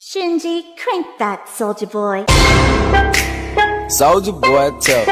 Shinji, crank that, soldier boy. Soldier boy, tell.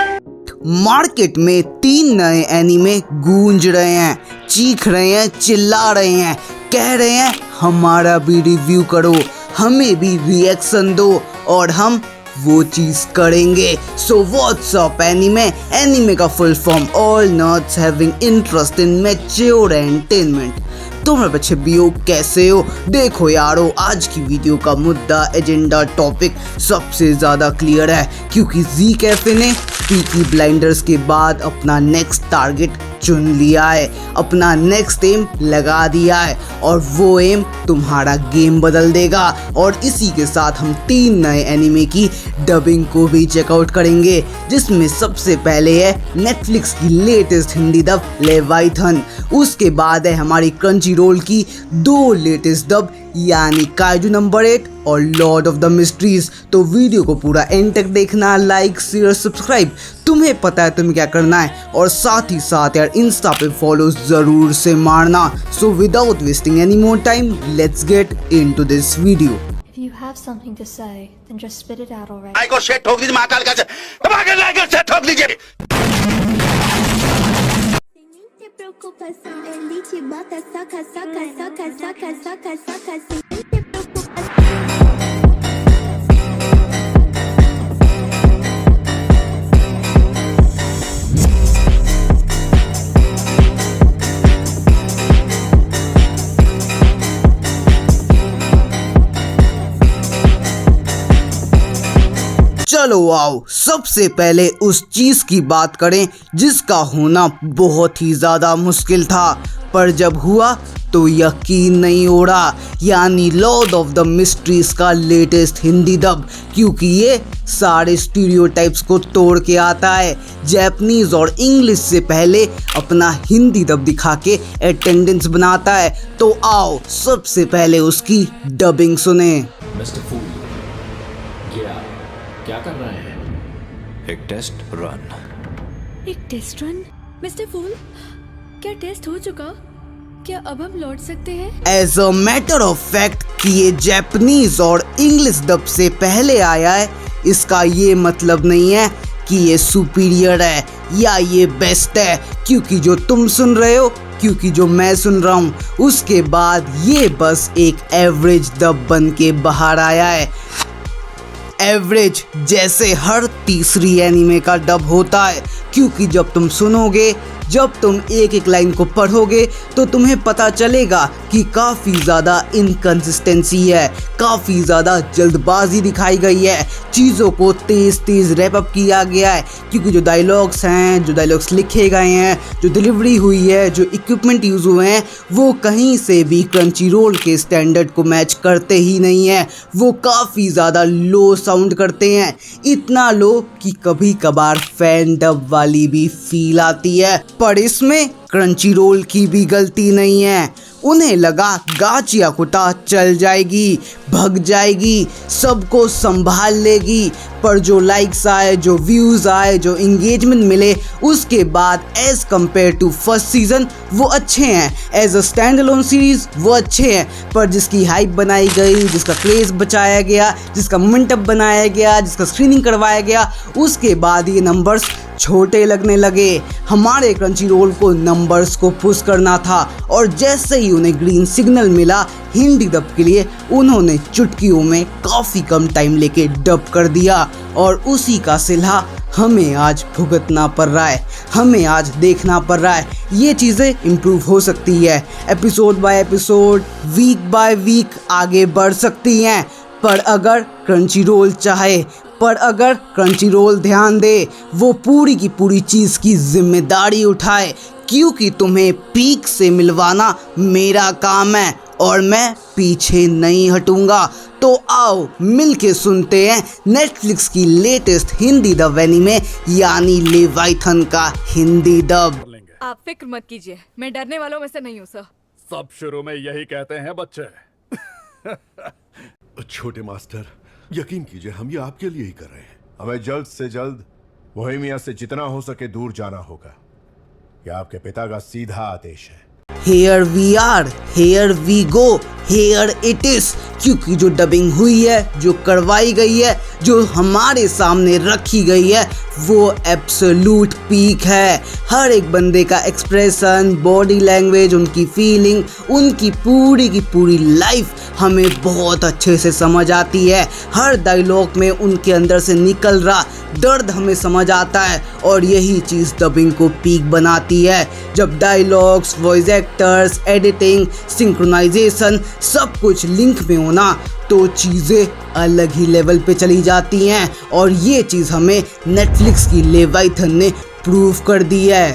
Market में 3 नए anime गूंज रहे हैं, चीख रहे हैं, चिल्ला रहे हैं, कह रहे हैं हमारा भी रिव्यू करो, हमें भी रिएक्शन दो और हम वो चीज करेंगे। So what's up anime. Anime का full form all nerds having interest in mature entertainment. तुम बच्चे बीओ कैसे हो? देखो यारो, आज की वीडियो का मुद्दा, एजेंडा, टॉपिक सबसे ज़्यादा क्लियर है क्योंकि जी कैफे ने पीकी ब्लाइंडर्स के बाद अपना नेक्स्ट टारगेट चुन लिया है, अपना नेक्स्ट एम लगा दिया है और वो एम तुम्हारा गेम बदल देगा। और इसी के साथ हम 3 नए एनिमे की डबिंग को भी चेकआउट करेंगे, जिसमें सबसे पहले है नेटफ्लिक्स की लेटेस्ट हिंदी डब लेवाइथन, उसके बाद है हमारी क्रंची रोल की 2 लेटेस्ट डब यानी काइजू नंबर 8 और लॉर्ड ऑफ द मिस्ट्रीज। तो वीडियो को पूरा एंड तक देखना, लाइक शेयर सब्सक्राइब, तुम्हें पता है तुम्हें क्या करना है, और साथ ही साथ यार इंस्टा पे फॉलो जरूर से मारना। So without wasting any more time, let's get into this video. If you have something to say, then just spit it out already. आई को शेट ठोक दीजिए, महाकाल का दबा के लाइक शेट ठोक दीजिए। Te preocupação, ele te bota, soca, soca, soca, soca, soca, soca, sem te preocupação. चलो आओ, सबसे पहले उस चीज की बात करें जिसका होना बहुत ही ज्यादा मुश्किल था, पर जब हुआ तो यकीन नहीं हो रहा, यानी लॉर्ड ऑफ द मिस्ट्रीज का लेटेस्ट हिंदी डब, क्योंकि ये सारे स्टीरियोटाइप्स को तोड़ के आता है, जापानीज और इंग्लिश से पहले अपना हिंदी डब दिखा के अटेंडेंस बनाता है। तो आओ सबसे पहले उसकी डबिंग सुने। मिस्टर फूल, क्या कर रहे हैं? एक टेस्ट रन। एक टेस्ट रन? मिस्टर फूल, क्या टेस्ट हो चुका? क्या अब हम लौट सकते हैं? As a matter of fact कि ये जापानीज और इंग्लिश डब से पहले आया है, इसका ये मतलब नहीं है कि ये सुपीरियर है या ये बेस्ट है, क्योंकि जो तुम सुन रहे हो, क्योंकि जो मैं सुन रहा हूँ, उसके बाद ये बस एक एवरेज डब बन के बाहर आया है। एवरेज जैसे हर तीसरी एनीमे का डब होता है, क्योंकि जब तुम सुनोगे, जब तुम एक एक लाइन को पढ़ोगे तो तुम्हें पता चलेगा कि काफ़ी ज़्यादा इनकंसिस्टेंसी है, काफ़ी ज़्यादा जल्दबाजी दिखाई गई है, चीज़ों को तेज़ तेज़ रैप अप किया गया है, क्योंकि जो डायलॉग्स हैं, जो डायलॉग्स लिखे गए हैं, जो डिलीवरी हुई है, जो इक्विपमेंट यूज़ हुए हैं, वो कहीं से भी क्रंची रोल के स्टैंडर्ड को मैच करते ही नहीं है। वो काफ़ी ज़्यादा लो साउंड करते हैं, इतना लो कि कभी कभार फैन डब वाली भी फील आती है। पर इसमें क्रंची रोल की भी गलती नहीं है, उन्हें लगा गाचिया कुटा चल जाएगी, भग जाएगी, सबको संभाल लेगी, पर जो लाइक्स आए, जो व्यूज़ आए, जो इंगेजमेंट मिले, उसके बाद as compared to first season वो अच्छे हैं, as a standalone series वो अच्छे हैं, पर जिसकी हाइप बनाई गई, जिसका क्रेज़ बचाया गया, जिसका मोमेंटम बनाया गया, जिसका स्क्रीनिंग करवाया गया, उसके बाद ये नंबर्स छोटे लगने लगे। हमारे क्रंची रोल को नंबर्स को पुश करना था, और जैसे ही उन्हें ग्रीन सिग्नल मिला हिंदी डब के लिए, उन्होंने चुटकियों में काफ़ी कम टाइम लेके डब कर दिया, और उसी का सिला हमें आज भुगतना पड़ रहा है, हमें आज देखना पड़ रहा है। ये चीज़ें इम्प्रूव हो सकती है, episode by episode, week by week आगे बढ़ सकती हैं, पर अगर क्रंची रोल चाहे, पर अगर क्रंची रोल ध्यान दे, वो पूरी की पूरी चीज़ की जिम्मेदारी उठाए, क्योंकि तुम्हें पीक से मिलवाना मेरा काम है और मैं पीछे नहीं हटूंगा। तो आओ मिलके सुनते हैं नेटफ्लिक्स की लेटेस्ट हिंदी डब एनीमे यानी लेवाइथन का हिंदी डब। आप फिक्र मत कीजिए, मैं डरने वालों में से नहीं हूँ सर। सब शुरू में यही कहते हैं बच्चे। छोटे मास्टर, यकीन कीजिए हम ये आपके लिए ही कर रहे हैं। हमें जल्द से जल्द बोहेमिया से जितना हो सके दूर जाना होगा, यह आपके पिता का सीधा आदेश है। Here we are, here we go, here it is, क्योंकि जो डबिंग हुई है, जो करवाई गई है, जो हमारे सामने रखी गई है, वो एब्सोल्यूट पीक है। हर एक बंदे का एक्सप्रेशन, बॉडी लैंग्वेज, उनकी फीलिंग, उनकी पूरी की पूरी लाइफ हमें बहुत अच्छे से समझ आती है। हर डायलॉग में उनके अंदर से निकल रहा दर्द हमें समझ आता है, और यही चीज़ डबिंग को पीक बनाती है। जब dialogues, voice actors, editing, synchronisation सब कुछ लिंक में होना, तो चीज़ें अलग ही लेवल पे चली जाती हैं, और ये चीज़ हमें नेटफ्लिक्स की लेवाइथन ने प्रूव कर दी है।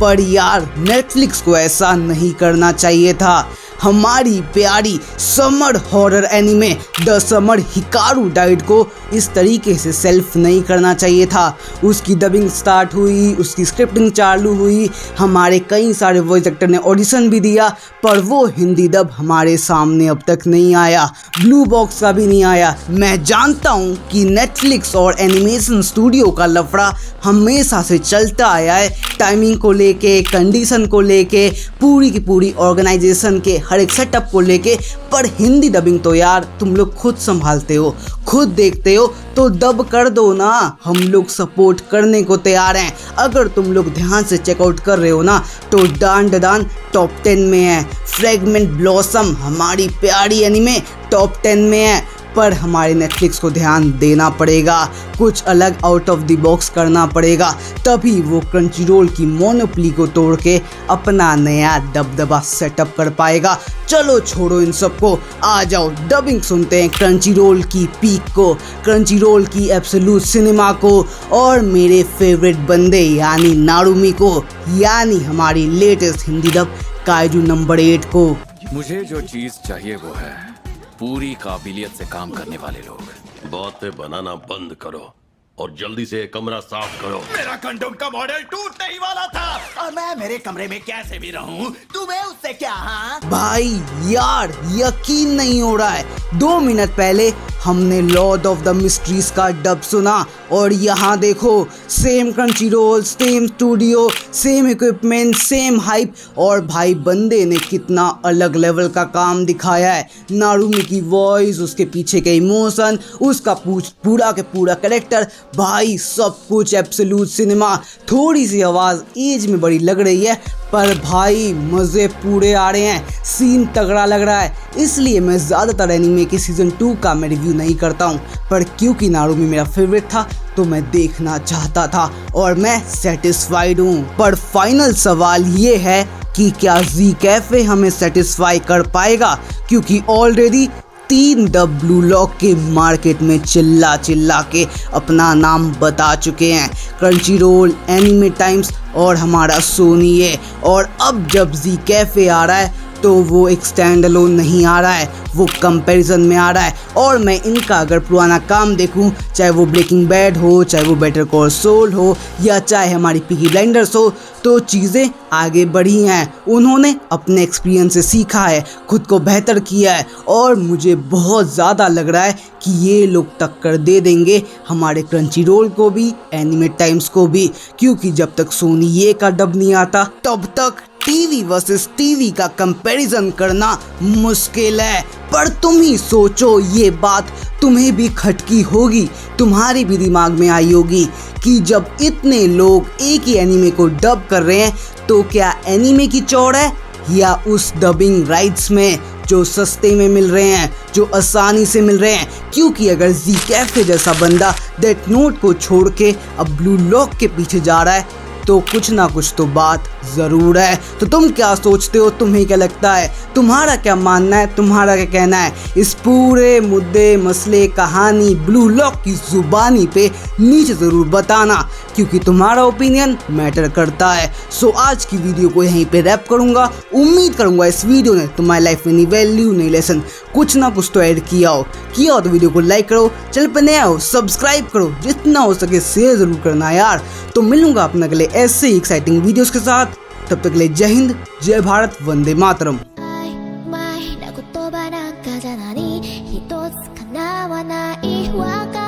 पर यार, नेटफ्लिक्स को ऐसा नहीं करना चाहिए था। हमारी प्यारी summer horror anime the summer Hikaru died को इस तरीके से सेल्फ नहीं करना चाहिए था। उसकी डबिंग स्टार्ट हुई, उसकी स्क्रिप्टिंग चालू हुई, हमारे कई सारे वॉइस एक्टर ने ऑडिशन भी दिया, पर वो हिंदी डब हमारे सामने अब तक नहीं आया, ब्लू बॉक्स का भी नहीं आया। मैं जानता हूँ कि नेटफ्लिक्स और एनिमेशन स्टूडियो का लफड़ा हमेशा से चलता आया है, टाइमिंग को लेके, कंडीशन को लेके, पूरी की पूरी ऑर्गेनाइजेशन के हर एक सेटअप को लेके। पर हिंदी डबिंग तो यार तुम लोग खुद संभालते हो, खुद देखते हो, तो डब कर दो ना। हम लोग सपोर्ट करने को तैयार हैं। अगर तुम लोग ध्यान से चेकआउट कर रहे हो ना, तो डान डडान टॉप 10 में है, फ्रेगमेंट ब्लॉसम हमारी प्यारी एनीमे टॉप 10 में है। पर हमारे नेटफ्लिक्स को ध्यान देना पड़ेगा, कुछ अलग आउट ऑफ द बॉक्स करना पड़ेगा, तभी वो क्रंचीरोल की मोनोपोली को तोड़ के अपना नया दबदबा सेटअप कर पाएगा। चलो छोड़ो इन सबको, आ जाओ डबिंग सुनते हैं क्रंचीरोल की पीक को, क्रंचीरोल की एब्सोल्यूट सिनेमा को, और मेरे फेवरेट बंदे यानी नारुमी को, यानी हमारी latest Hindi dub kaiju number 8 को। मुझे जो चीज चाहिए वो है पूरी काबिलियत से काम करने वाले लोग। बातें बनाना बंद करो और जल्दी से कमरा साफ करो। मेरा कंडोम का मॉडल टूटने ही वाला था, और मैं मेरे कमरे में कैसे भी रहूं, तुम्हें उससे क्या? हाँ भाई यार, यकीन नहीं हो रहा है, 2 मिनट पहले हमने लॉर्ड ऑफ द मिस्ट्रीज का डब सुना, और यहाँ देखो same Crunchyroll, same studio, same equipment, same hype, और भाई बंदे ने कितना अलग लेवल का काम दिखाया है। नारुमी की वॉइस, उसके पीछे के इमोशन, उसका पूरा के पूरा कैरेक्टर, भाई सब कुछ एब्सोल्यूट सिनेमा। थोड़ी सी आवाज़ एज में बड़ी लग रही है, पर भाई मज़े पूरे आ रहे हैं, सीन तगड़ा लग रहा है। इसलिए मैं ज़्यादातर एनीमे के सीज़न 2 का मैं रिव्यू नहीं करता हूँ, पर क्योंकि नारुमी मेरा फेवरेट था तो मैं देखना चाहता था, और मैं सेटिस्फाइड हूँ। पर फाइनल सवाल ये है कि क्या जी कैफे हमें सेटिस्फाई कर पाएगा, क्योंकि ऑलरेडी 3 डब ब्लू लॉक के मार्केट में चिल्ला चिल्ला के अपना नाम बता चुके हैं, क्रंचीरोल, एनिमे टाइम्स और हमारा सोनी है। और अब जब जी कैफे आ रहा है तो वो एक स्टैंड अलोन नहीं आ रहा है, वो कंपैरिजन में आ रहा है। और मैं इनका अगर पुराना काम देखूं, चाहे वो ब्रेकिंग बैड हो, चाहे वो बेटर कॉल सॉल हो, या चाहे हमारी पीकी ब्लाइंडर्स हो, तो चीज़ें आगे बढ़ी हैं। उन्होंने अपने एक्सपीरियंस से सीखा है, खुद को बेहतर किया है, और मुझे बहुत ज़्यादा लग रहा है कि ये लोग टक्कर दे देंगे हमारे क्रंचीरोल को भी, एनिमे टाइम्स को भी, क्योंकि जब तक सोनी ये का डब नहीं आता तब तक टीवी वर्सेस टीवी का कंपैरिजन करना मुश्किल है। पर तुम ही सोचो, ये बात तुम्हें भी खटकी होगी, तुम्हारे भी दिमाग में आई होगी कि जब इतने लोग एक ही एनीमे को डब कर रहे हैं, तो क्या एनीमे की चौड़ है या उस डबिंग राइट्स में जो सस्ते में मिल रहे हैं, जो आसानी से मिल रहे हैं? क्योंकि अगर जी कैफे जैसा बंदा डेथ नोट को छोड़ के अब ब्लू लॉक के पीछे जा रहा है, तो कुछ ना कुछ तो बात ज़रूर है। तो तुम क्या सोचते हो, तुम्हें क्या लगता है, तुम्हारा क्या मानना है, तुम्हारा क्या कहना है इस पूरे मुद्दे, मसले, कहानी, ब्लू लॉक की जुबानी पे नीचे ज़रूर बताना, क्योंकि तुम्हारा ओपिनियन मैटर करता है। सो आज की वीडियो को यहीं पे रैप करूँगा। उम्मीद करूँगा इस वीडियो ने तुम्हारी लाइफ में नई वैल्यू, नई लेसन, कुछ ना कुछ तो ऐड किया हो तो वीडियो को लाइक करो, चैनल पर नया हो सब्सक्राइब करो, जितना हो सके शेयर ज़रूर करना यार। तो मिलूंगा अपने अगले ऐसे ही एक्साइटिंग वीडियोस के साथ, तब तक के लिए जय हिंद, जय भारत, वंदे मातरम। 言葉なんかじゃない、一つ叶わない別れ